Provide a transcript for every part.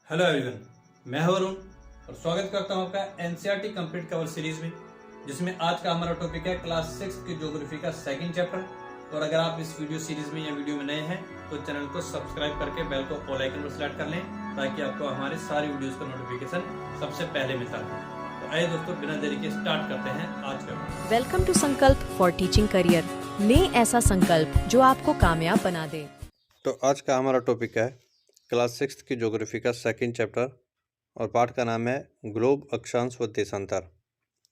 Hello everyone, मैं हूं वरुण और स्वागत करता हूं आपका एनसीईआरटी कंप्लीट कवर सीरीज में, जिसमें आज का हमारा टॉपिक है क्लास 6 की ज्योग्राफी का सेकंड चैप्टर। और अगर आप इस वीडियो सीरीज में या वीडियो में नए हैं तो चैनल को सब्सक्राइब करके बेल को ऑल आइकन पर सेलेक्ट कर लें, ताकि आपको हमारी सारी वीडियोस का नोटिफिकेशन सबसे पहले मिलता रहे। तो आइए दोस्तों, बिना देरी के स्टार्ट करते हैं आज का। वेलकम टू संकल्प फॉर टीचिंग करियर। लें ऐसा संकल्प जो आपको कामयाब बना दे। तो आज का हमारा टॉपिक है क्लास 6 की ज्योग्राफी का सेकंड चैप्टर और पाठ का नाम है ग्लोब, अक्षांश व देशांतर।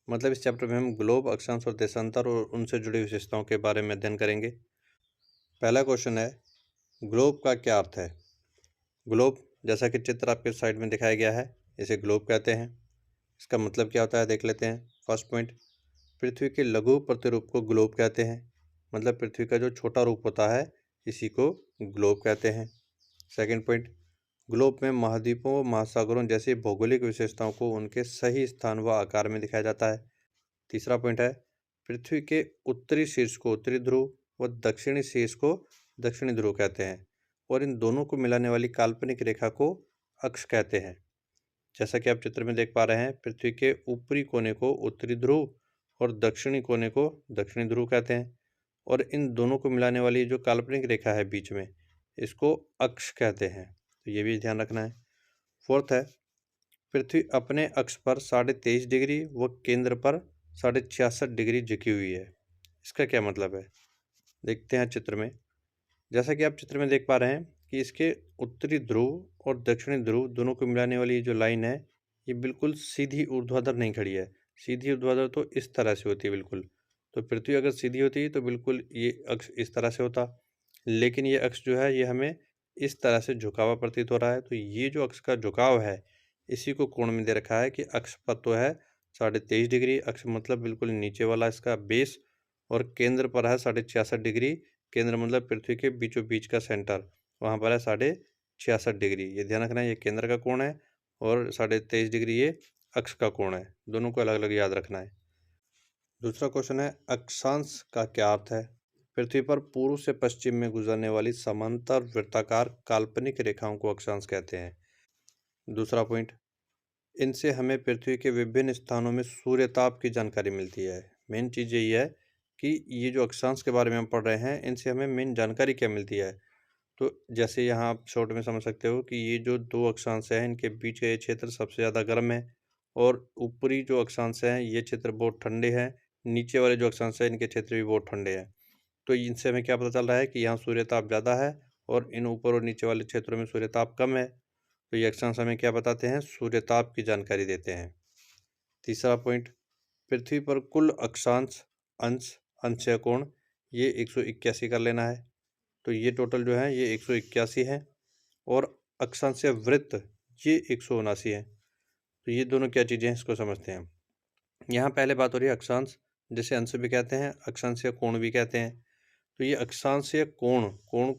मतलब इस चैप्टर में हम ग्लोब, अक्षांश और देशांतर और उनसे जुड़ी विशेषताओं के बारे में अध्ययन करेंगे। पहला क्वेश्चन है, ग्लोब का क्या अर्थ है। ग्लोब, जैसा कि चित्र आपके साइड में दिखाया गया है, इसे ग्लोब कहते हैं। इसका मतलब क्या होता है देख लेते हैं। फर्स्ट पॉइंट, पृथ्वी के लघु प्रतिरूप को ग्लोब कहते हैं। मतलब पृथ्वी का जो छोटा रूप होता है इसी को ग्लोब कहते हैं। सेकंड पॉइंट, ग्लोब में महाद्वीपों व महासागरों जैसी भौगोलिक विशेषताओं को उनके सही स्थान व आकार में दिखाया जाता है। तीसरा पॉइंट है, पृथ्वी के उत्तरी शीर्ष को उत्तरी ध्रुव व दक्षिणी शीर्ष को दक्षिणी ध्रुव कहते हैं और इन दोनों को मिलाने वाली काल्पनिक रेखा को अक्ष कहते हैं। जैसा कि आप चित्र में देख पा रहे हैं, पृथ्वी के ऊपरी कोने को उत्तरी ध्रुव और दक्षिणी कोने को दक्षिणी ध्रुव कहते हैं और इन दोनों को मिलाने वाली जो काल्पनिक रेखा है बीच में, इसको अक्ष कहते हैं। तो ये भी ध्यान रखना है। फोर्थ है, पृथ्वी अपने अक्ष पर 23.5 डिग्री व केंद्र पर 66.5 डिग्री झुकी हुई है। इसका क्या मतलब है, देखते हैं चित्र में। जैसा कि आप चित्र में देख पा रहे हैं कि इसके उत्तरी ध्रुव और दक्षिणी ध्रुव दोनों को मिलाने वाली जो लाइन है, ये बिल्कुल सीधी ऊर्ध्वाधर नहीं खड़ी है। सीधी ऊर्ध्वाधर तो इस तरह से होती है बिल्कुल। तो पृथ्वी अगर सीधी होती तो बिल्कुल ये अक्ष इस तरह से होता, लेकिन ये अक्ष जो है ये हमें इस तरह से झुका हुआ प्रतीत हो रहा है। तो ये जो अक्ष का झुकाव है इसी को कोण में दे रखा है कि अक्ष पर तो है 23.5 डिग्री, अक्ष मतलब बिल्कुल नीचे वाला इसका बेस, और केंद्र पर है 66.5 डिग्री। केंद्र मतलब पृथ्वी के बीचों बीच का सेंटर, वहाँ पर है 66.5 डिग्री। ये ध्यान रखना है, ये केंद्र का कोण है और 23.5 डिग्री ये अक्ष का कोण है। दोनों को अलग अलग याद रखना है। दूसरा क्वेश्चन है, अक्षांश का क्या अर्थ है। पृथ्वी पर पूर्व से पश्चिम में गुजरने वाली समांतर वृत्ताकार काल्पनिक रेखाओं को अक्षांश कहते हैं। दूसरा पॉइंट, इनसे हमें पृथ्वी के विभिन्न स्थानों में सूर्यताप की जानकारी मिलती है। मेन चीज़ यही है कि ये जो अक्षांश के बारे में हम पढ़ रहे हैं, इनसे हमें मेन जानकारी क्या मिलती है। तो जैसे यहाँ आप शॉर्ट में समझ सकते हो कि ये जो दो अक्षांश हैं इनके बीच का ये क्षेत्र सबसे ज़्यादा गर्म है और ऊपरी जो अक्षांश हैं ये क्षेत्र बहुत ठंडे हैं। नीचे वाले जो अक्षांश हैं इनके क्षेत्र भी बहुत ठंडे हैं। तो इनसे हमें क्या पता चल रहा है कि यहाँ सूर्यताप ज़्यादा है और इन ऊपर और नीचे वाले क्षेत्रों में सूर्यताप कम है। तो ये अक्षांश हमें क्या बताते हैं, सूर्यताप की जानकारी देते हैं। तीसरा पॉइंट, पृथ्वी पर कुल अक्षांश, अंश, अंश कोण ये 181 कर लेना है। तो ये टोटल जो है ये 181 है और अक्षांश वृत्त ये 179 है। तो ये दोनों क्या चीज़ें हैं इसको समझते हैं। यहाँ पहले बात हो रही है अक्षांश, जिसे अंश भी कहते हैं, अक्षांश कोण भी कहते हैं। तो ये अक्षांश कोण, कोण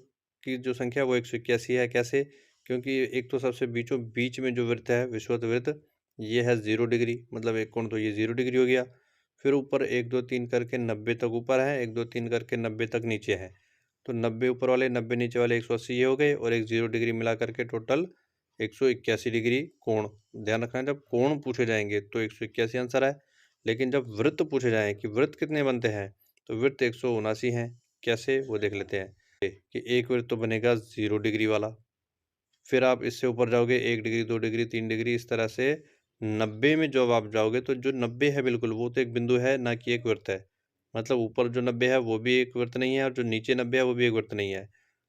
की जो संख्या वो 181 है। कैसे, क्योंकि एक तो सबसे बीचों बीच में जो वृत्त है विषुवत वृत्त ये है 0 डिग्री, मतलब एक कोण तो ये 0 डिग्री हो गया। फिर ऊपर 1 2 3 करके 90 तक ऊपर है, 1 2 3 करके 90 तक नीचे है। तो 90 ऊपर वाले, 90 नीचे वाले 180 ये हो गए और एक 0 डिग्री मिला करके टोटल 181 डिग्री कोण। ध्यान रखना, जब कोण पूछे जाएंगे तो 181 आंसर है, लेकिन जब वृत्त पूछे जाएं कि वृत्त कितने बनते हैं तो वृत्त 179 हैं। कैसे वो देख लेते हैं कि एक वृत्त तो बनेगा 0 डिग्री वाला, फिर आप इससे ऊपर जाओगे 1 डिग्री 2 डिग्री 3 डिग्री, इस तरह से 90 में जब आप जाओगे तो जो 90 है बिल्कुल वो तो एक बिंदु है ना कि एक वृत्त है। मतलब ऊपर जो 90 है वो भी एक वृत्त नहीं है और जो नीचे 90 है वो भी एक वृत्त नहीं है।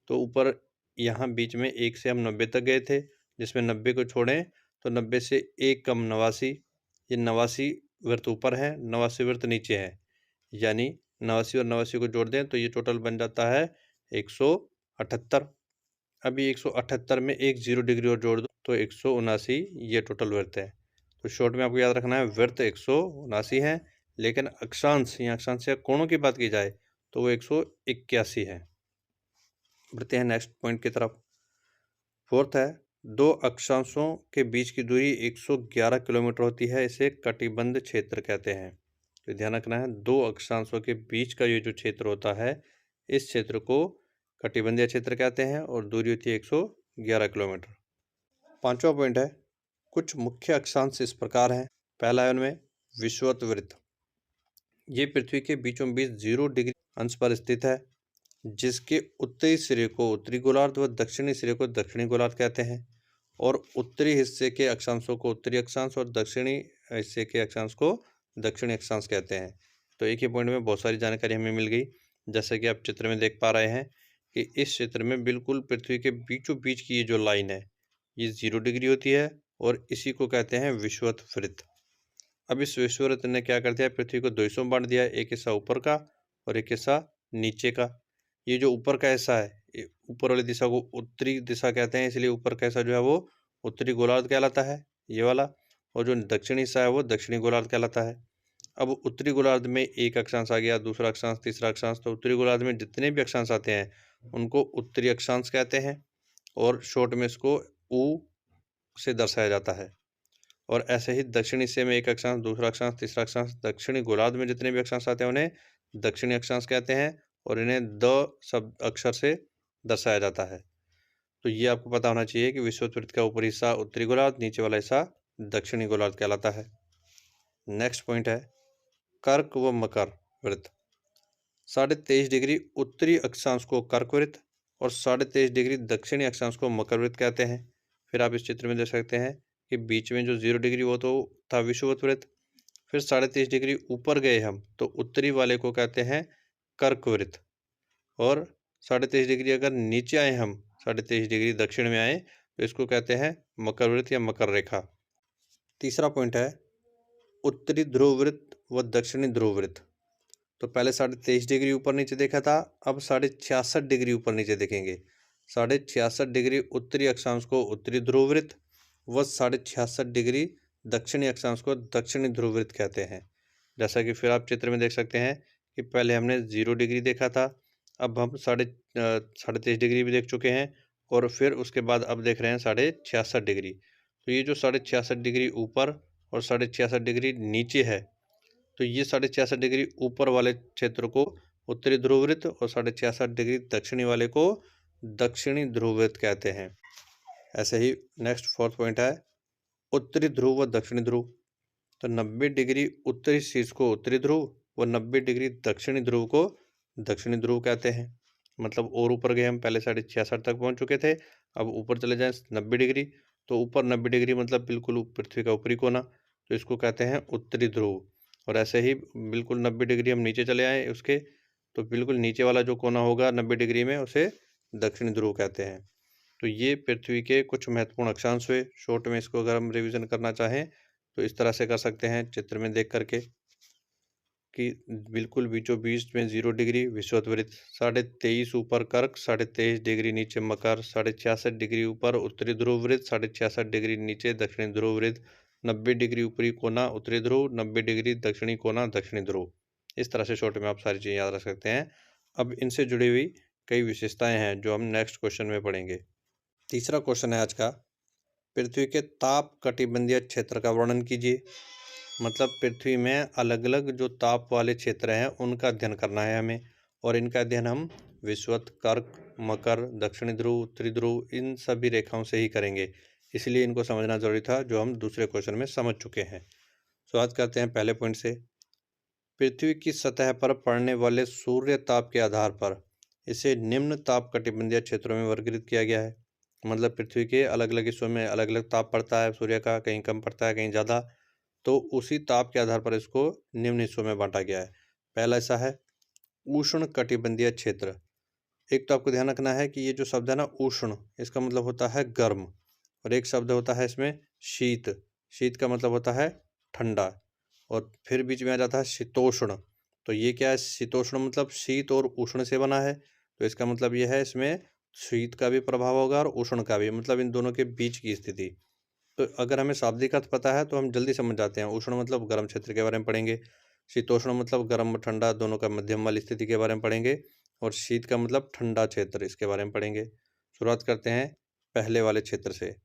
तो ऊपर यहाँ बीच में 1 से हम 90 तक गए थे, जिसमें 90 को छोड़ें तो 90 से 1 कम 89, ये 89 वृत्त ऊपर है, 89 वृत्त नीचे है। यानी 89 और 89 को जोड़ दें तो ये टोटल बन जाता है 178। अभी 178 में एक 0 डिग्री और जोड़ दो तो 179 ये टोटल वृत्त है। तो शॉर्ट में आपको याद रखना है वृत्त 179 है, लेकिन अक्षांश या अक्षांश या कोणों की बात की जाए तो वो 181 है। बढ़ते हैं नेक्स्ट पॉइंट की तरफ। फोर्थ है, दो अक्षांशों के बीच की दूरी 111 किलोमीटर होती है, इसे कटिबंध क्षेत्र कहते हैं। तो ध्यान रखना है, दो अक्षांशों के बीच का ये जो क्षेत्र होता है इस क्षेत्र को कटिबंधीय क्षेत्र कहते हैं और दूरी होती है 111 किलोमीटर। 5वां पॉइंट है, कुछ मुख्य अक्षांश इस प्रकार हैं। पहला है उनमें विषुवत वृत्त। ये पृथ्वी के बीचों बीच 0 डिग्री अंश पर स्थित है, जिसके उत्तरी सिरे को उत्तरी गोलार्ध व दक्षिणी सिरे को दक्षिणी गोलार्ध कहते हैं, और उत्तरी हिस्से के अक्षांशों को उत्तरी अक्षांश और दक्षिणी हिस्से के अक्षांश को दक्षिणी अक्षांश कहते हैं। तो एक ही पॉइंट में बहुत सारी जानकारी हमें मिल गई। जैसे कि आप चित्र में देख पा रहे हैं कि इस क्षेत्र में बिल्कुल पृथ्वी के बीचों बीच की ये जो लाइन है, ये 0 डिग्री होती है और इसी को कहते हैं विषुवत वृत्त। अब इस विषुवत ने क्या कर दिया, पृथ्वी को 2 हिस्सों में बांट दिया, एक हिस्सा ऊपर का और एक हिस्सा नीचे का। ये जो ऊपर का हिस्सा है, ये ऊपर वाली दिशा को उत्तरी दिशा कहते हैं, इसलिए ऊपर का हिस्सा जो है वो उत्तरी गोलार्ध कहलाता है, ये वाला। और जो दक्षिणी हिस्सा है वो दक्षिणी गोलार्ध कहलाता है। अब उत्तरी गोलार्ध में एक अक्षांश आ गया, दूसरा अक्षांश, तीसरा अक्षांश। तो उत्तरी गोलार्ध में जितने भी अक्षांश आते हैं उनको उत्तरी अक्षांश कहते हैं, और शॉर्ट में इसको ऊ से दर्शाया जाता है। और ऐसे ही दक्षिणी हिस्से में एक अक्षांश, दूसरा अक्षांश, तीसरा अक्षांश। दक्षिणी गोलार्ध में जितने भी अक्षांश आते हैं उन्हें दक्षिणी अक्षांश कहते हैं, और इन्हें द शब्द अक्षर से दर्शाया जाता है। तो ये आपको पता होना चाहिए कि विषुवत वृत्त का ऊपरी हिस्सा उत्तरी गोलार्ध, नीचे वाला हिस्सा दक्षिणी गोलार्ध कहलाता है। नेक्स्ट पॉइंट है कर्क व मकर वृत्त। 23.5 डिग्री उत्तरी अक्षांश को कर्क वृत्त और 23.5 डिग्री दक्षिणी अक्षांश को मकर वृत्त कहते हैं। फिर आप इस चित्र में देख सकते हैं कि बीच में जो 0 डिग्री वो तो था विषुवत वृत्त। फिर 23.5 डिग्री ऊपर गए हम तो उत्तरी वाले को कहते हैं कर्क वृत्त, और 23.5 डिग्री अगर नीचे आए हम, 23.5 डिग्री दक्षिण में आए तो इसको कहते हैं मकर वृत्त या मकर रेखा। तीसरा पॉइंट है उत्तरी ध्रुव वृत्त व दक्षिणी ध्रुव वृत्त। तो पहले 23.5 डिग्री ऊपर नीचे देखा था, अब 66.5 डिग्री ऊपर नीचे देखेंगे। 66.5 डिग्री उत्तरी अक्षांश को उत्तरी ध्रुव वृत्त व 66.5 डिग्री दक्षिणी अक्षांश को दक्षिणी ध्रुव वृत्त कहते हैं। जैसा कि फिर आप चित्र में देख सकते हैं कि पहले हमने 0 डिग्री देखा था, अब हम 23.5 डिग्री भी देख चुके हैं, और फिर उसके बाद अब देख रहे हैं 66.5 डिग्री। तो ये जो 66.5 डिग्री ऊपर और 66.5 डिग्री नीचे है, तो ये 66.5 डिग्री ऊपर वाले क्षेत्र को उत्तरी ध्रुव वृत्त और 66.5 डिग्री दक्षिणी वाले को दक्षिणी ध्रुव वृत्त कहते हैं। ऐसे ही नेक्स्ट 4th पॉइंट है उत्तरी ध्रुव व दक्षिणी ध्रुव। तो 90 डिग्री उत्तरी शीर्ष को उत्तरी ध्रुव व 90 डिग्री दक्षिणी ध्रुव को दक्षिणी ध्रुव कहते हैं। मतलब और ऊपर गए हम, पहले 66.5 तक पहुंच चुके थे, अब ऊपर चले जाएं 90 डिग्री, तो ऊपर 90 डिग्री मतलब बिल्कुल पृथ्वी का ऊपरी कोना, तो इसको कहते हैं उत्तरी ध्रुव। और ऐसे ही बिल्कुल 90 डिग्री हम नीचे चले आए उसके, तो बिल्कुल नीचे वाला जो कोना होगा 90 डिग्री में उसे दक्षिणी ध्रुव कहते हैं। तो ये पृथ्वी के कुछ महत्वपूर्ण अक्षांश हुए। शॉर्ट में इसको अगर हम रिवीजन करना चाहें तो इस तरह से कर सकते हैं चित्र में देख करके कि बिल्कुल बीचों बीच में 0 डिग्री विषुवत वृत्त, 23.5 ऊपर कर्क, 23.5 डिग्री नीचे मकर, 66.5 डिग्री ऊपर उत्तरी ध्रुव वृत्त, 66.5 डिग्री नीचे दक्षिणी ध्रुव वृत्त, 90 डिग्री ऊपरी कोना उत्तरी ध्रुव, 90 डिग्री दक्षिणी कोना दक्षिणी ध्रुव। इस तरह से शॉर्ट में आप सारी चीज़ें याद रख सकते हैं। अब इनसे जुड़ी हुई कई विशेषताएं हैं जो हम नेक्स्ट क्वेश्चन में पढ़ेंगे। तीसरा क्वेश्चन है आज का, पृथ्वी के ताप कटिबंधीय क्षेत्र का वर्णन कीजिए। मतलब पृथ्वी में अलग अलग जो ताप वाले क्षेत्र हैं उनका अध्ययन करना है हमें, और इनका अध्ययन हम विषुवत, कर्क, मकर, दक्षिणी ध्रुव, उत्तरी ध्रुव, इन सभी रेखाओं से ही करेंगे। इसलिए इनको समझना जरूरी था, जो हम दूसरे क्वेश्चन में समझ चुके हैं। शुरुआत करते हैं पहले पॉइंट से। पृथ्वी की सतह पर पड़ने वाले सूर्य ताप के आधार पर इसे निम्न ताप कटिबंधीय क्षेत्रों में वर्गीकृत किया गया है। मतलब पृथ्वी के अलग अलग हिस्सों में अलग अलग ताप पड़ता है सूर्य का, कहीं कम पड़ता है कहीं ज़्यादा, तो उसी ताप के आधार पर इसको निम्न हिस्सों में बांटा गया है। पहला ऐसा है उष्ण कटिबंधीय क्षेत्र। एक तो आपको ध्यान रखना है कि ये जो शब्द है ना उष्ण, इसका मतलब होता है गर्म, और एक शब्द होता है इसमें शीत। शीत का मतलब होता है ठंडा, और फिर बीच में आ जाता है शीतोष्ण। तो ये क्या है, शीतोष्ण मतलब शीत और उष्ण से बना है, तो इसका मतलब ये है इसमें शीत का भी प्रभाव होगा और उष्ण का भी, मतलब इन दोनों के बीच की स्थिति। तो अगर हमें शाब्दिक अर्थ पता है तो हम जल्दी समझ जाते हैं। उष्ण मतलब गर्म क्षेत्र के बारे में पढ़ेंगे, शीतोष्ण मतलब गर्म और ठंडा दोनों का मध्यम वाली स्थिति के बारे में पढ़ेंगे, और शीत का मतलब ठंडा क्षेत्र, इसके बारे में पढ़ेंगे। शुरुआत करते हैं पहले वाले क्षेत्र से।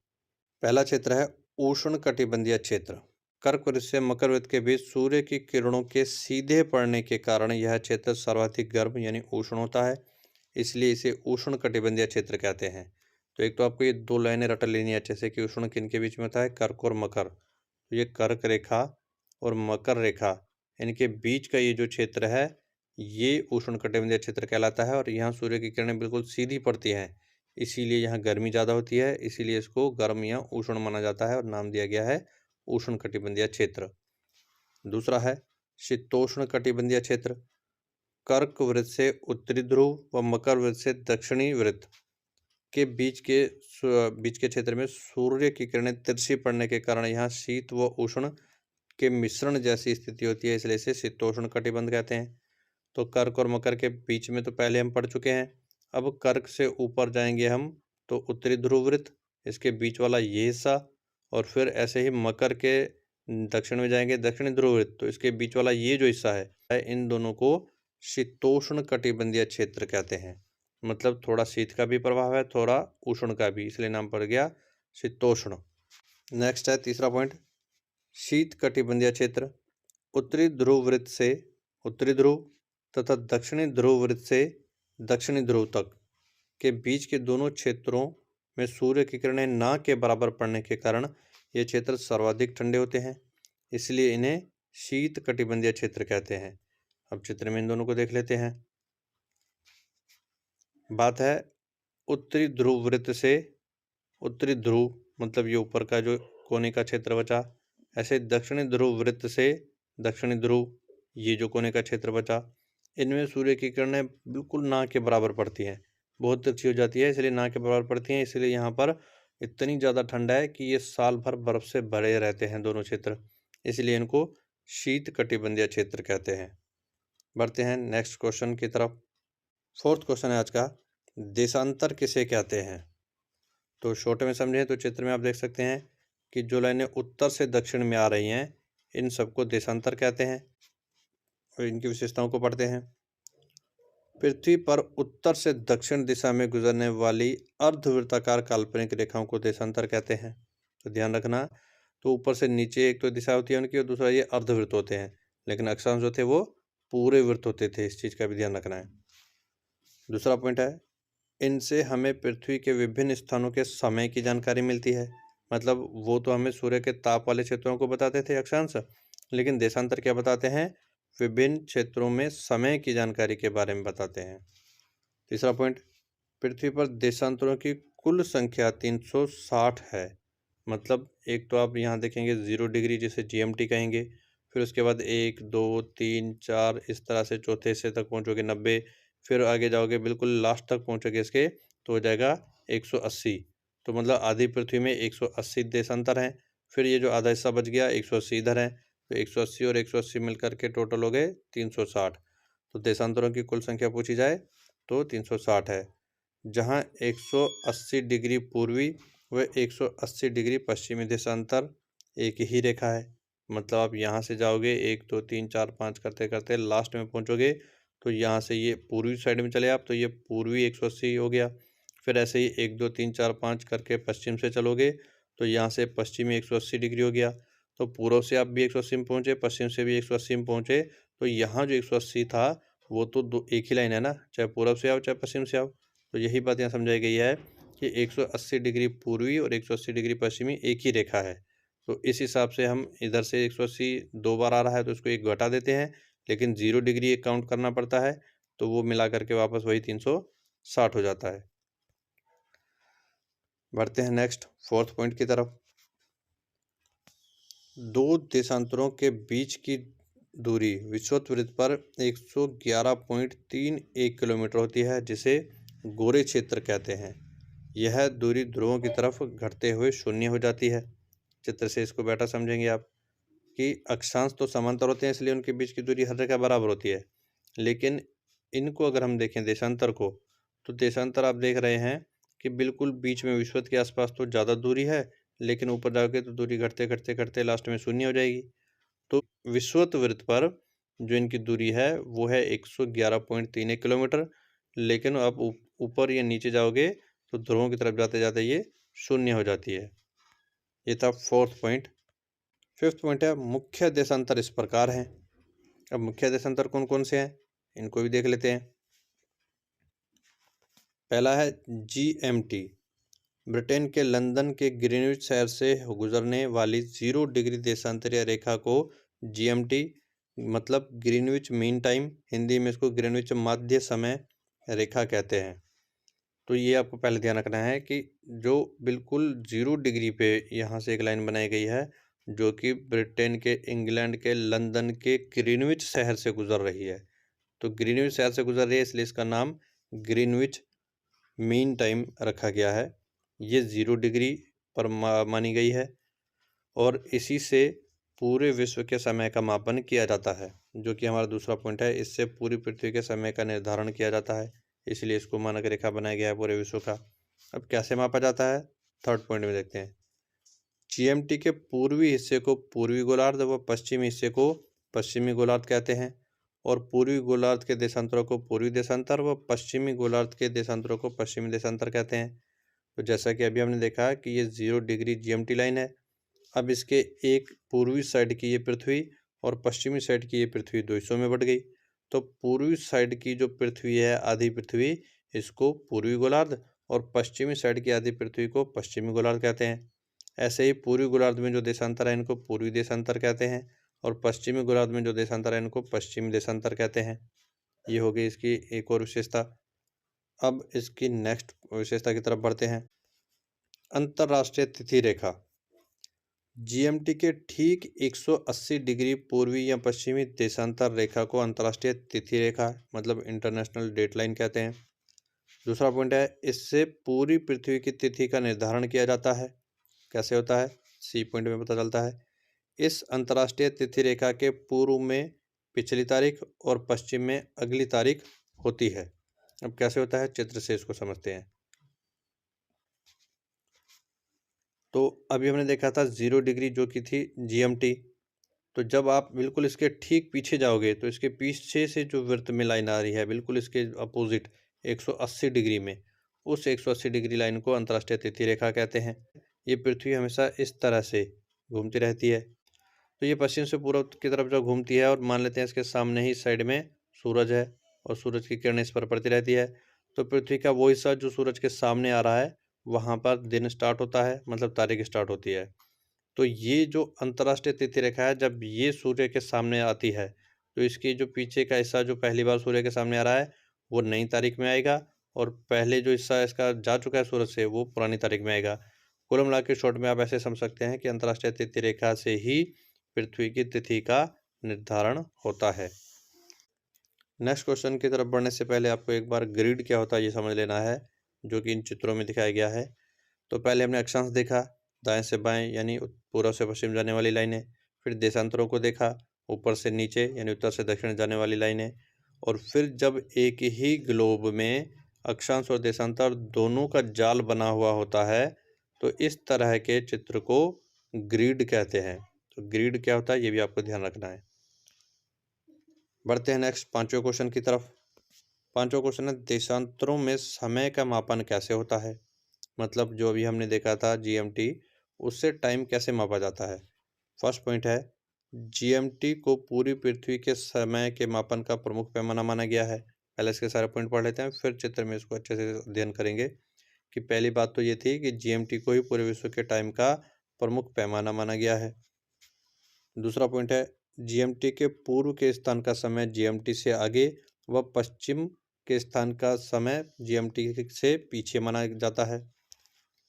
पहला क्षेत्र है उष्ण कटिबंधीय क्षेत्र। कर्क वृत्त से मकर वृत्त के बीच सूर्य की किरणों के सीधे पड़ने के कारण यह क्षेत्र सर्वाधिक गर्म यानी उष्ण होता है, इसलिए इसे उष्ण कटिबंधीय क्षेत्र कहते हैं। तो एक तो आपको ये दो लाइनें रट लेनी है अच्छे से कि उष्ण किन के बीच में होता है, कर्क और मकर। तो ये कर्क रेखा और मकर रेखा, इनके बीच का ये जो क्षेत्र है ये उष्णकटिबंधीय क्षेत्र कहलाता है। और यहाँ सूर्य की किरणें बिल्कुल सीधी पड़ती हैं, इसीलिए यहाँ गर्मी ज़्यादा होती है, इसीलिए इसको गर्म या उष्ण माना जाता है और नाम दिया गया है उष्णकटिबंधीय क्षेत्र। दूसरा है शीतोष्ण कटिबंधीय क्षेत्र। कर्क वृत्त से उत्तरी ध्रुव व मकर वृत्त से दक्षिणी वृत्त के बीच के क्षेत्र में सूर्य की किरणें तिरछी पड़ने के कारण यहाँ शीत व उष्ण के मिश्रण जैसी स्थिति होती है, इसलिए इसे शीतोष्ण कटिबंध कहते हैं। तो कर्क और मकर के बीच में तो पहले हम पढ़ चुके हैं। अब कर्क से ऊपर जाएंगे हम तो उत्तरी ध्रुव वृत्त, इसके बीच वाला ये हिस्सा, और फिर ऐसे ही मकर के दक्षिण में जाएंगे दक्षिणी ध्रुव वृत्त, तो इसके बीच वाला ये जो हिस्सा है इन दोनों को शीतोष्ण कटिबंधीय क्षेत्र कहते हैं। मतलब थोड़ा शीत का भी प्रभाव है, थोड़ा उष्ण का भी, इसलिए नाम पड़ गया शीतोष्ण। नेक्स्ट है तीसरा पॉइंट, शीत कटिबंधीय क्षेत्र। उत्तरी ध्रुव वृत्त से उत्तरी ध्रुव तथा दक्षिणी ध्रुव वृत्त से दक्षिणी ध्रुव तक के बीच के दोनों क्षेत्रों में सूर्य की किरणें ना के बराबर पड़ने के कारण ये क्षेत्र सर्वाधिक ठंडे होते हैं, इसलिए इन्हें शीत कटिबंधीय क्षेत्र कहते हैं। अब चित्र में इन दोनों को देख लेते हैं। बात है उत्तरी ध्रुव वृत्त से उत्तरी ध्रुव, मतलब ये ऊपर का जो कोने का क्षेत्र बचा। ऐसे दक्षिणी ध्रुव वृत्त से दक्षिणी ध्रुव, ये जो कोने का क्षेत्र बचा। इनमें सूर्य की किरणें बिल्कुल ना के बराबर पड़ती हैं, बहुत तिरछी हो जाती है, इसलिए ना के बराबर पड़ती हैं। इसलिए यहाँ पर इतनी ज़्यादा ठंडा है कि ये साल भर बर्फ से भरे रहते हैं दोनों क्षेत्र, इसलिए इनको शीत कटिबंधीय क्षेत्र कहते हैं। बढ़ते हैं नेक्स्ट क्वेश्चन की तरफ। फोर्थ क्वेश्चन है आज का, देशांतर किसे कहते हैं? तो शॉर्ट में समझें तो चित्र में आप देख सकते हैं कि जो लाइनें उत्तर से दक्षिण में आ रही हैं इन सबको देशांतर कहते हैं। और इनकी विशेषताओं को पढ़ते हैं। पृथ्वी पर उत्तर से दक्षिण दिशा में गुजरने वाली अर्धवृत्ताकार काल्पनिक रेखाओं को देशांतर कहते हैं। तो ध्यान रखना, तो ऊपर से नीचे एक तो दिशा होती है उनकी और दूसरा ये अर्धवृत्त होते हैं, लेकिन अक्षांश जो थे वो पूरे वृत्त होते थे, इस चीज़ का भी ध्यान रखना है। दूसरा पॉइंट है, इनसे हमें पृथ्वी के विभिन्न स्थानों के समय की जानकारी मिलती है। मतलब वो तो हमें सूर्य के ताप वाले क्षेत्रों को बताते थे अक्षांश, लेकिन देशांतर क्या बताते हैं? विभिन्न क्षेत्रों में समय की जानकारी के बारे में बताते हैं। तीसरा पॉइंट, पृथ्वी पर देशांतरों की कुल संख्या 360 है। मतलब एक तो आप यहाँ देखेंगे 0 डिग्री जिसे GMT कहेंगे, फिर उसके बाद 1 2 3 4 इस तरह से चौथे हिस्से तक पहुँचोगे 90, फिर आगे जाओगे बिल्कुल लास्ट तक पहुँचोगे इसके तो हो जाएगा 180। तो मतलब आधी पृथ्वी में 180 देशांतर हैं। फिर ये जो आधा हिस्सा बच गया 180 इधर है, तो 180 और 180 मिलकर के टोटल हो गए 360। तो देशांतरों की कुल संख्या पूछी जाए तो 360 है, जहाँ 180 डिग्री पूर्वी व 180 डिग्री पश्चिमी देशांतर एक ही रेखा है। मतलब आप यहाँ से जाओगे 1 2 3 4 5 करते करते लास्ट में पहुँचोगे तो यहाँ से ये पूर्वी साइड में चले आप तो ये पूर्वी 180 हो गया। फिर ऐसे ही 1 2 3 4 5 करके पश्चिम से चलोगे तो यहाँ से पश्चिमी 180 डिग्री हो गया। तो पूर्व से आप भी 180 में पहुँचे, पश्चिम से भी 180 में पहुँचे, तो यहाँ जो 180 था वो तो दो एक ही लाइन है ना, चाहे पूर्व से आओ चाहे पश्चिम से आओ। तो यही बात यहाँ समझाई गई है कि 180 डिग्री पूर्वी और 180 डिग्री पश्चिमी एक ही रेखा है। तो इस हिसाब से हम इधर से 180 दो बार आ रहा है तो इसको एक घटा देते हैं, लेकिन 0 डिग्री एक काउंट करना पड़ता है, तो वो मिला करके वापस वही 360 हो जाता है। बढ़ते हैं नेक्स्ट फोर्थ पॉइंट की तरफ। दो देशांतरों के बीच की दूरी विषुवत वृत्त पर 111.31 किलोमीटर होती है, जिसे गोरे क्षेत्र कहते हैं। यह दूरी ध्रुवों की तरफ घटते हुए शून्य हो जाती है। चित्र से इसको बेटा समझेंगे आप कि अक्षांश तो समांतर होते हैं, इसलिए उनके बीच की दूरी हर जगह बराबर होती है। लेकिन इनको अगर हम देखें देशांतर को, तो देशांतर आप देख रहे हैं कि बिल्कुल बीच में विषुवत के आसपास तो ज़्यादा दूरी है, लेकिन ऊपर जाके तो दूरी घटते घटते घटते लास्ट में शून्य हो जाएगी। तो विषुवत वृत्त पर जो इनकी दूरी है वो है 111.31 किलोमीटर, लेकिन आप ऊपर या नीचे जाओगे तो ध्रुवों की तरफ जाते जाते ये शून्य हो जाती है। ये था फोर्थ पॉइंट। फिफ्थ पॉइंट है मुख्य देशांतर इस प्रकार हैं। अब मुख्य देशांतर कौन कौन से हैं इनको भी देख लेते हैं। पहला है GMT, ब्रिटेन के लंदन के ग्रीनविच शहर से गुजरने वाली 0 डिग्री देशांतरीय रेखा को जीएमटी मतलब ग्रीनविच मीन टाइम, हिंदी में इसको ग्रीनविच मध्य समय रेखा कहते हैं। तो ये आपको पहले ध्यान रखना है कि जो बिल्कुल 0 डिग्री पे यहाँ से एक लाइन बनाई गई है जो कि ब्रिटेन के इंग्लैंड के लंदन के ग्रीनविच शहर से गुजर रही है। तो ग्रीनविच शहर से गुजर रही है इसलिए इसका नाम ग्रीनविच मीन टाइम रखा गया है। ये 0 डिग्री पर मानी गई है और इसी से पूरे विश्व के समय का मापन किया जाता है, जो कि हमारा दूसरा पॉइंट है। इससे पूरी पृथ्वी के समय का निर्धारण किया जाता है, इसलिए इसको मानक रेखा बनाया गया है पूरे विश्व का। अब कैसे मापा जाता है, थर्ड पॉइंट में देखते हैं। जीएमटी के पूर्वी हिस्से को पूर्वी गोलार्ध व पश्चिमी हिस्से को पश्चिमी गोलार्ध कहते हैं और पूर्वी गोलार्ध के देशांतरों को पूर्वी देशांतर व पश्चिमी गोलार्ध के देशांतरों को पश्चिमी देशांतर कहते हैं। तो जैसा कि अभी हमने देखा कि ये 0 डिग्री जीएमटी लाइन है। अब इसके एक पूर्वी साइड की ये पृथ्वी और पश्चिमी साइड की ये पृथ्वी दो हिस्सों में बट गई। तो पूर्वी साइड की जो पृथ्वी है आधी पृथ्वी, इसको पूर्वी गोलार्ध और पश्चिमी साइड की आधी पृथ्वी को पश्चिमी गोलार्ध कहते हैं। ऐसे ही पूर्वी गोलार्ध में जो देशांतर है इनको पूर्वी देशांतर कहते हैं और पश्चिमी गोलार्ध में जो देशांतर है इनको पश्चिमी देशांतर कहते हैं। ये हो गई इसकी एक और विशेषता। अब इसकी नेक्स्ट विशेषता की तरफ बढ़ते हैं। अंतरराष्ट्रीय तिथि रेखा। जीएमटी के ठीक 180 डिग्री पूर्वी या पश्चिमी देशांतर रेखा को अंतर्राष्ट्रीय तिथि रेखा मतलब इंटरनेशनल डेट लाइन कहते हैं। दूसरा पॉइंट है, इससे पूरी पृथ्वी की तिथि का निर्धारण किया जाता है। कैसे होता है, सी पॉइंट में पता चलता है। इस अंतर्राष्ट्रीय तिथि रेखा के पूर्व में पिछली तारीख और पश्चिम में अगली तारीख होती है। अब कैसे होता है, चित्र से इसको समझते हैं। तो अभी हमने देखा था 0 डिग्री जो कि थी जीएमटी। तो जब आप बिल्कुल इसके ठीक पीछे जाओगे तो इसके पीछे से जो वृत्त में लाइन आ रही है बिल्कुल इसके अपोजिट 180 डिग्री में, उस 180 डिग्री लाइन को अंतर्राष्ट्रीय तिथि रेखा कहते हैं। ये पृथ्वी हमेशा इस तरह से घूमती रहती है। तो ये पश्चिम से पूर्व की तरफ जो घूमती है और मान लेते हैं इसके सामने ही साइड में सूरज है और सूरज की किरणें इस पर पड़ती रहती है। तो पृथ्वी का वो हिस्सा जो सूरज के सामने आ रहा है वहाँ पर दिन स्टार्ट होता है, मतलब तारीख स्टार्ट होती है। तो ये जो अंतर्राष्ट्रीय तिथि रेखा है जब ये सूर्य के सामने आती है तो इसकी जो पीछे का हिस्सा जो पहली बार सूर्य के सामने आ रहा है वो नई तारीख में आएगा और पहले जो हिस्सा इसका जा चुका है सूरज से वो पुरानी तारीख में आएगा। कुल मिला के शॉर्ट में आप ऐसे समझ सकते हैं कि अंतर्राष्ट्रीय तिथि रेखा से ही पृथ्वी की तिथि का निर्धारण होता है। नेक्स्ट क्वेश्चन की तरफ बढ़ने से पहले आपको एक बार ग्रिड क्या होता है ये समझ लेना है, जो कि इन चित्रों में दिखाया गया है। तो पहले हमने अक्षांश देखा, दाएं से बाएं यानी पूर्व से पश्चिम जाने वाली लाइनें। फिर देशांतरों को देखा, ऊपर से नीचे यानी उत्तर से दक्षिण जाने वाली लाइनें। और फिर जब एक ही ग्लोब में अक्षांश और देशांतर दोनों का जाल बना हुआ होता है तो इस तरह के चित्र को ग्रिड कहते हैं। तो ग्रिड क्या होता है ये भी आपको ध्यान रखना है। बढ़ते हैं नेक्स्ट पांचवें क्वेश्चन की तरफ। पांचवा क्वेश्चन है, देशांतरों में समय का मापन कैसे होता है। मतलब जो अभी हमने देखा था जीएमटी, उससे टाइम कैसे मापा जाता है। फर्स्ट पॉइंट है, जीएमटी को पूरी पृथ्वी के समय के मापन का प्रमुख पैमाना माना गया है। पहले इसके सारे पॉइंट पढ़ लेते हैं, फिर चित्र में इसको अच्छे से अध्ययन करेंगे। कि पहली बात तो ये थी कि जीएमटी को ही पूरे विश्व के टाइम का प्रमुख पैमाना माना गया है। दूसरा पॉइंट है, जीएमटी के पूर्व के स्थान का समय जीएमटी से आगे व पश्चिम के स्थान का समय जीएमटी से पीछे माना जाता है।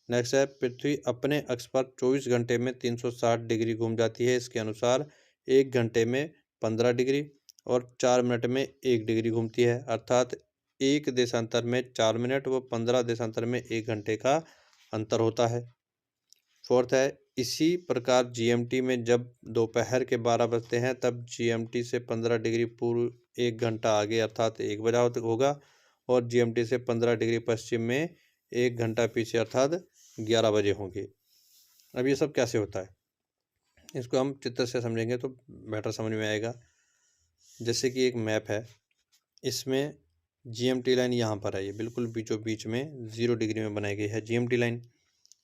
नेक्स्ट है, पृथ्वी अपने अक्ष पर 24 घंटे में 360 डिग्री घूम जाती है। इसके अनुसार 1 घंटे में 15 डिग्री और 4 मिनट में 1 डिग्री घूमती है। अर्थात एक देशांतर में 4 मिनट व 15 देशांतर में 1 घंटे का अंतर होता है। फोर्थ है, इसी प्रकार जीएमटी में जब दोपहर के 12 बजते हैं तब जीएमटी से 15 डिग्री पूर्व 1 घंटा आगे अर्थात 1 बजा होगा और जीएमटी से 15 डिग्री पश्चिम में 1 घंटा पीछे अर्थात 11 बजे होंगे। अब ये सब कैसे होता है इसको हम चित्र से समझेंगे तो बेटर समझ में आएगा। जैसे कि एक मैप है, इसमें जीएमटी लाइन यहाँ पर है, ये बिल्कुल बीचों बीच में 0 डिग्री में बनाई गई है जीएमटी लाइन।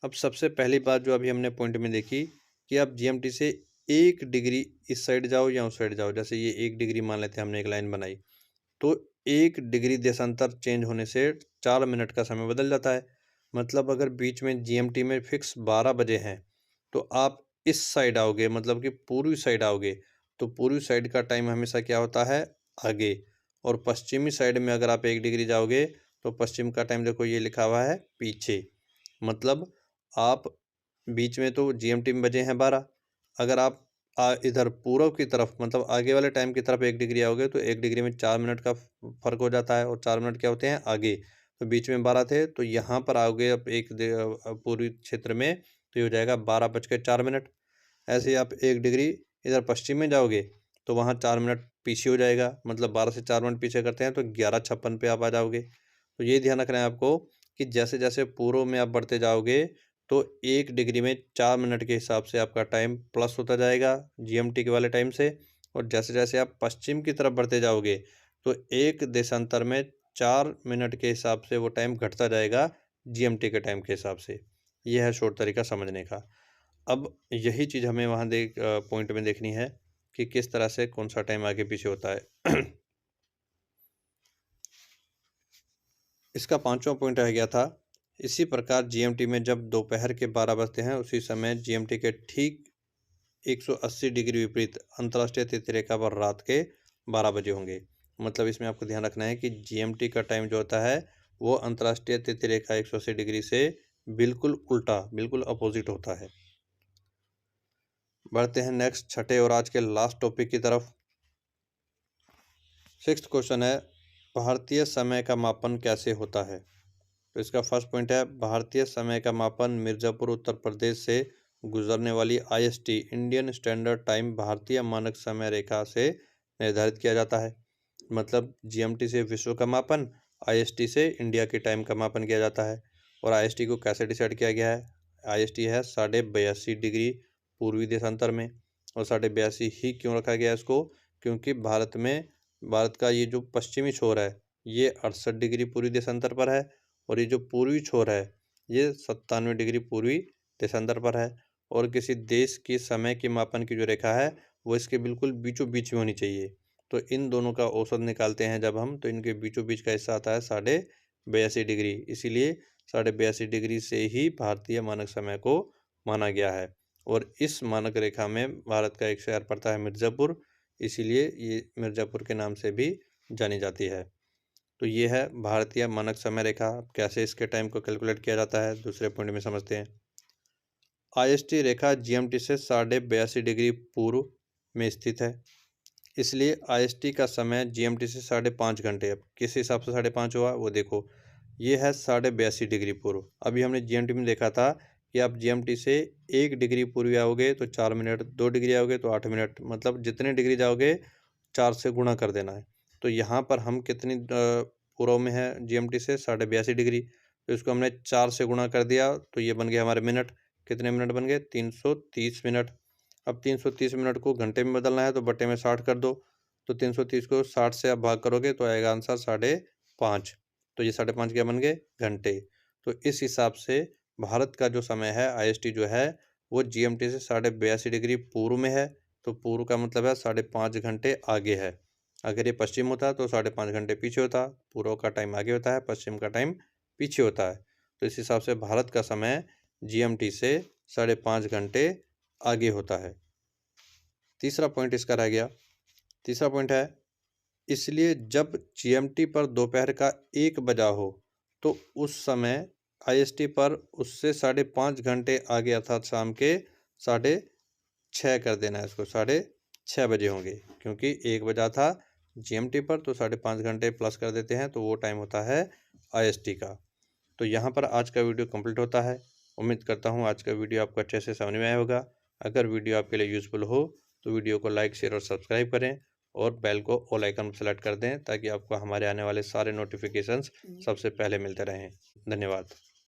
अब सबसे पहली बात जो अभी हमने पॉइंट में देखी कि आप जीएमटी से 1 डिग्री इस साइड जाओ या उस साइड जाओ, जैसे ये 1 डिग्री मान लेते हैं, हमने एक लाइन बनाई तो 1 डिग्री देशांतर चेंज होने से 4 मिनट का समय बदल जाता है। मतलब अगर बीच में जीएमटी में फिक्स 12 बजे हैं तो आप इस साइड आओगे, मतलब कि पूर्वी साइड आओगे, तो पूर्वी साइड का टाइम हमेशा क्या होता है, आगे। और पश्चिमी साइड में अगर आप 1 डिग्री जाओगे तो पश्चिम का टाइम देखो ये लिखा हुआ है पीछे। मतलब आप बीच में तो जीएमटी में बजे हैं 12, अगर आप इधर पूर्व की तरफ मतलब आगे वाले टाइम की तरफ 1 डिग्री आओगे तो 1 डिग्री में 4 मिनट का फ़र्क हो जाता है, और 4 मिनट क्या होते हैं, आगे। तो बीच में 12 थे, तो यहाँ पर आओगे अब पूर्वी क्षेत्र में, तो ये हो जाएगा 12:04। ऐसे ही आप 1 डिग्री इधर पश्चिम में जाओगे तो वहाँ 4 मिनट पीछे हो जाएगा, मतलब 12 से 4 मिनट पीछे करते हैं तो 11:56 पे आप आ जाओगे। तो ये ध्यान रखना है आपको कि जैसे-जैसे पूर्व में आप बढ़ते जाओगे तो 1 डिग्री में 4 मिनट के हिसाब से आपका टाइम प्लस होता जाएगा जीएमटी के वाले टाइम से, और जैसे-जैसे आप पश्चिम की तरफ बढ़ते जाओगे तो 1 देशांतर में 4 मिनट के हिसाब से वो टाइम घटता जाएगा जीएमटी के टाइम के हिसाब से। ये है शॉर्ट तरीका समझने का। अब यही चीज़ हमें वहाँ पॉइंट में देखनी है कि किस तरह से कौन-सा टाइम आगे पीछे होता है। इसका 5वां पॉइंट रह गया था, इसी प्रकार जीएमटी में जब दोपहर के 12 बजते हैं उसी समय जीएमटी के ठीक 180 डिग्री विपरीत अंतर्राष्ट्रीय तिथि रेखा पर रात के 12 बजे होंगे। मतलब इसमें आपको ध्यान रखना है कि जीएमटी का टाइम जो होता है वो अंतर्राष्ट्रीय तिथि रेखा 180 डिग्री से बिल्कुल उल्टा, बिल्कुल अपोजिट होता है। बढ़ते हैं नेक्स्ट छठे और आज के लास्ट टॉपिक की तरफ। 6th क्वेश्चन है, भारतीय समय का मापन कैसे होता है। तो इसका फर्स्ट पॉइंट है, भारतीय समय का मापन मिर्ज़ापुर उत्तर प्रदेश से गुजरने वाली आईएसटी इंडियन स्टैंडर्ड टाइम भारतीय मानक समय रेखा से निर्धारित किया जाता है। मतलब जीएमटी से विश्व का मापन, आईएसटी से इंडिया के टाइम का मापन किया जाता है। और आईएसटी को कैसे डिसाइड किया गया है, आईएसटी है 82.5 डिग्री पूर्वी देशांतर में। और 82.5 ही क्यों रखा गया है इसको, क्योंकि भारत का ये जो पश्चिमी छोर है ये 68 डिग्री पूर्वी देशांतर पर है, और ये जो पूर्वी छोर है ये 97 डिग्री पूर्वी देशांतर पर है। और किसी देश की समय के मापन की जो रेखा है वो इसके बिल्कुल बीचों बीच में होनी चाहिए। तो इन दोनों का औसत निकालते हैं जब हम, तो इनके बीचों बीच का हिस्सा आता है 82.5 डिग्री। इसीलिए 82.5 डिग्री से ही भारतीय मानक समय को माना गया है। और इस मानक रेखा में भारत का एक शहर पड़ता है मिर्ज़ापुर, इसीलिए ये मिर्ज़ापुर के नाम से भी जानी जाती है। तो ये है भारतीय मानक समय रेखा। कैसे इसके टाइम को कैलकुलेट किया जाता है दूसरे पॉइंट में समझते हैं। आईएसटी रेखा जीएमटी से 82.5 डिग्री पूर्व में स्थित है, इसलिए आईएसटी का समय जीएमटी से 5.5 घंटे। अब किस हिसाब से 5.5 हुआ वो देखो, ये है 82.5 डिग्री पूर्व। अभी हमने जीएमटी में देखा था कि आप जीएमटी से 1 डिग्री पूर्वी आओगे तो 4 मिनट, 2 डिग्री आओगे तो 8 मिनट, मतलब जितने डिग्री जाओगे 4 से गुणा कर देना है। तो यहाँ पर हम कितनी पूर्व में है जीएमटी से 82.5 डिग्री, तो इसको हमने 4 से गुणा कर दिया तो ये बन गया हमारे मिनट। कितने मिनट बन गए, 330 मिनट। अब 330 मिनट को घंटे में बदलना है तो बटे में 60 कर दो, तो 330 को 60 से आप भाग करोगे तो आएगा आंसर 5.5। तो ये 5.5 क्या बन गए, घंटे। तो इस हिसाब से भारत का जो समय है आईएसटी जो है वो जीएमटी से 82.5 डिग्री पूर्व में है, तो पूर्व का मतलब है 5.5 घंटे आगे है। अगर ये पश्चिम होता तो 5.5 घंटे पीछे होता। पूर्व का टाइम आगे होता है, पश्चिम का टाइम पीछे होता है। तो इस हिसाब से भारत का समय जीएमटी से 5.5 घंटे आगे होता है। तीसरा पॉइंट इसका रह गया। तीसरा पॉइंट है, इसलिए जब जीएमटी पर दोपहर का 1 बजा हो तो उस समय आईएसटी पर उससे 5.5 घंटे आगे अर्थात शाम के 6:30 कर देना है इसको, 6:30 बजे होंगे, क्योंकि 1 बजा था जीएमटी पर तो 5.5 घंटे प्लस कर देते हैं तो वो टाइम होता है आईएसटी का। तो यहाँ पर आज का वीडियो कंप्लीट होता है। उम्मीद करता हूँ आज का वीडियो आपको अच्छे से समझ में आया होगा। अगर वीडियो आपके लिए यूज़फुल हो तो वीडियो को लाइक, शेयर और सब्सक्राइब करें, और बेल को ऑल आइकन पर सेलेक्ट कर दें ताकि आपको हमारे आने वाले सारे नोटिफिकेशंस सबसे पहले मिलते रहें। धन्यवाद।